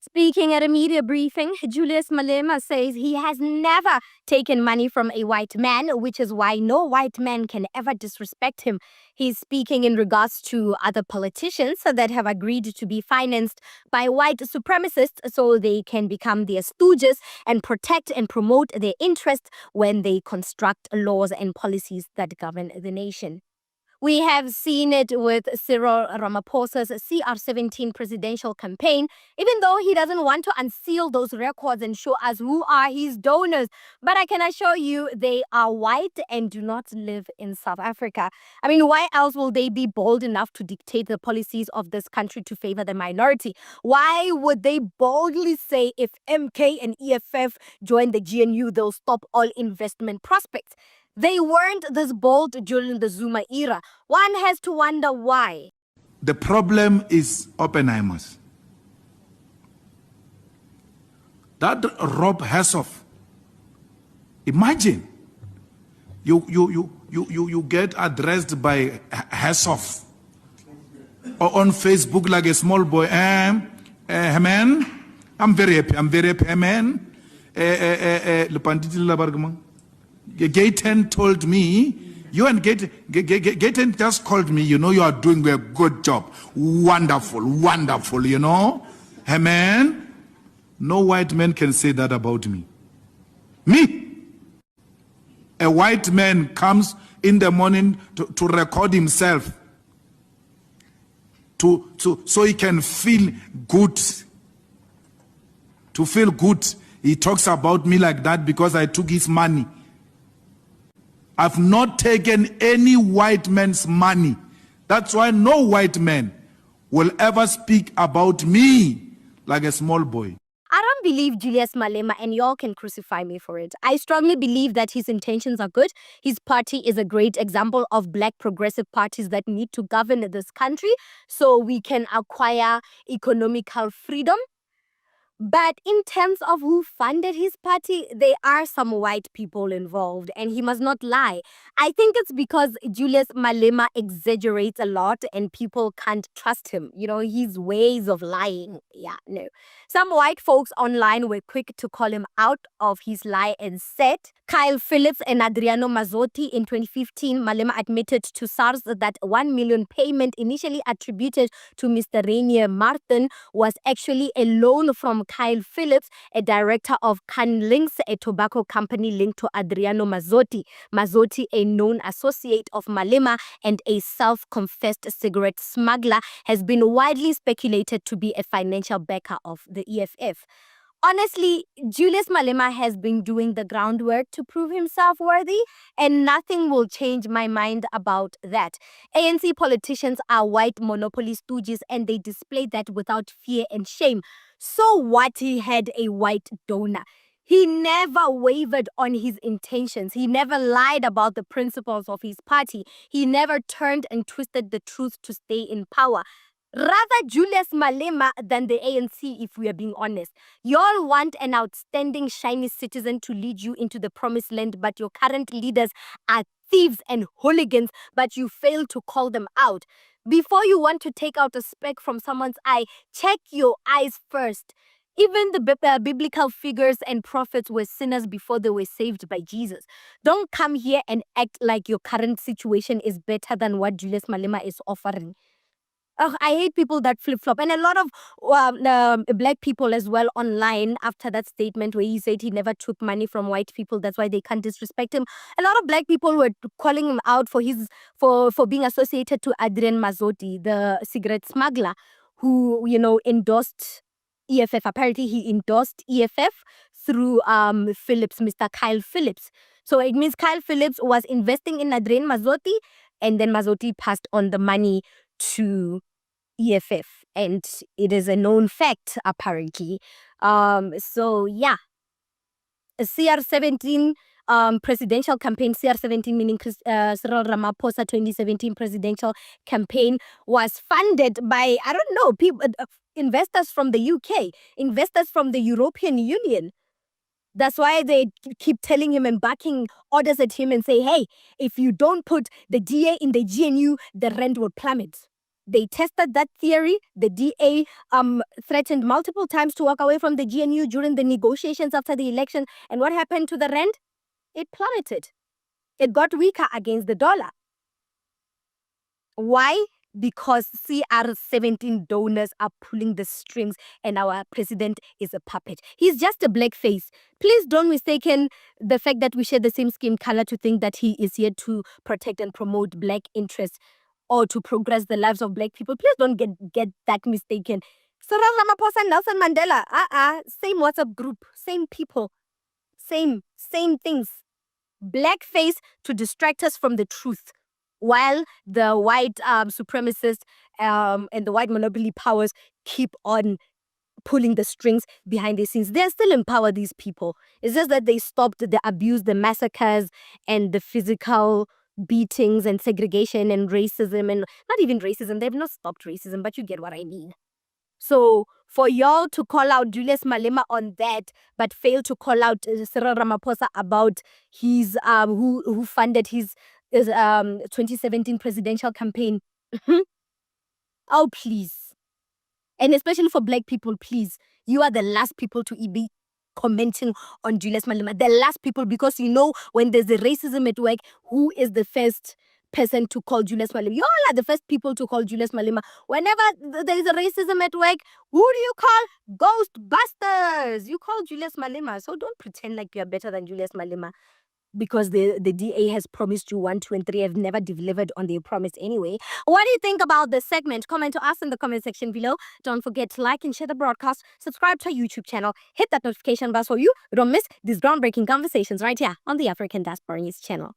Speaking at a media briefing, Julius Malema says he has never taken money from a white man, which is why no white man can ever disrespect him. He's speaking in regards to other politicians that have agreed to be financed by white supremacists so they can become their stooges and protect and promote their interests when they construct laws and policies that govern the nation. We have seen it with Cyril Ramaphosa's CR17 presidential campaign, even though he doesn't want to unseal those records and show us who are his donors. But I can assure you they are white and do not live in South Africa. I mean, why else will they be bold enough to dictate the policies of this country to favor the minority? Why would they boldly say if MK and EFF join the GNU, they'll stop all investment prospects? They weren't this bold during the Zuma era. One has to wonder why. The problem is Oppenheimers. That Rob Hessoff. Imagine you get addressed by Hessoff or on Facebook like a small boy. Man, I'm very happy, man. Gaten told me, you and Gaten just called me, you are doing a good job. Wonderful, Hey man, no white man can say that about me. Me? A white man comes in the morning to record himself so he can feel good. To feel good, he talks about me like that because I took his money. I've not taken any white man's money. That's why no white man will ever speak about me like a small boy. I don't believe Julius Malema, and y'all can crucify me for it. I strongly believe that his intentions are good. His party is a great example of black progressive parties that need to govern this country so we can acquire economical freedom. But in terms of who funded his party, there are some white people involved, and he must not lie. I think it's because Julius Malema exaggerates a lot and people can't trust him. His ways of lying. Yeah, no. Some white folks online were quick to call him out of his lie and said, Kyle Phillips and Adriano Mazzotti in 2015, Malema admitted to SARS that 1 million payment initially attributed to Mr. Rainier Martin was actually a loan from Kyle Phillips, a director of Canlinks, a tobacco company linked to Adriano Mazzotti. Mazzotti, a known associate of Malema and a self-confessed cigarette smuggler, has been widely speculated to be a financial backer of the EFF. Honestly, Julius Malema has been doing the groundwork to prove himself worthy, and nothing will change my mind about that. ANC politicians are white monopoly stooges, and they display that without fear and shame. So what he had a white donor? He never wavered on his intentions. He never lied about the principles of his party. He never turned and twisted the truth to stay in power. Rather Julius Malema than the ANC, if we are being honest. Y'all want an outstanding, shiny citizen to lead you into the promised land, but your current leaders are thieves and hooligans, but you fail to call them out. Before you want to take out a speck from someone's eye, check your eyes first. Even the biblical figures and prophets were sinners before they were saved by Jesus. Don't come here and act like your current situation is better than what Julius Malema is offering. I hate people that flip-flop. And a lot of black people as well online after that statement where he said he never took money from white people. That's why they can't disrespect him. A lot of black people were calling him out for being associated to Adrian Mazzotti, the cigarette smuggler, who, endorsed EFF. Apparently, he endorsed EFF through Phillips, Mr. Kyle Phillips. So it means Kyle Phillips was investing in Adrian Mazzotti, and then Mazzotti passed on the money to EFF, and it is a known fact apparently. So yeah, a CR17 presidential campaign, CR17 meaning Cyril Ramaphosa 2017 presidential campaign, was funded by, I don't know, people, investors from the UK, investors from the European Union. That's why they keep telling him and backing orders at him and say, hey, if you don't put the DA in the GNU, the rent will plummet. They tested that theory. The DA threatened multiple times to walk away from the GNU during the negotiations after the election. And what happened to the rand? It plummeted. It got weaker against the dollar. Why? Because CR17 donors are pulling the strings and our president is a puppet. He's just a black face. Please don't mistaken the fact that we share the same skin color to think that he is here to protect and promote black interests or to progress the lives of black people. Please don't get that mistaken. Cyril Ramaphosa and Nelson Mandela, same WhatsApp group, same people, same things. Blackface to distract us from the truth, while the white supremacists and the white monopoly powers keep on pulling the strings behind the scenes. They're still in power, these people. It's just that they stopped the abuse, the massacres, and the physical beatings and segregation and racism, and not even racism. They've not stopped racism, but you get what I mean. So for y'all to call out Julius Malema on that, but fail to call out Cyril Ramaphosa about his who funded his 2017 presidential campaign. Oh, please. And especially for black people, please. You are the last people to be commenting on Julius Malema. The last people, because you know when there's a racism at work, who is the first person to call Julius Malema? You all are the first people to call Julius Malema. Whenever there is a racism at work, who do you call? Ghostbusters. You call Julius Malema. So don't pretend like you're better than Julius Malema, because the DA has promised you 1, 2, and 3 have never delivered on their promise anyway. What do you think about this segment? Comment to us in the comment section below. Don't forget to like and share the broadcast. Subscribe to our YouTube channel. Hit that notification bell so you don't miss these groundbreaking conversations right here on the African Diaspora News channel.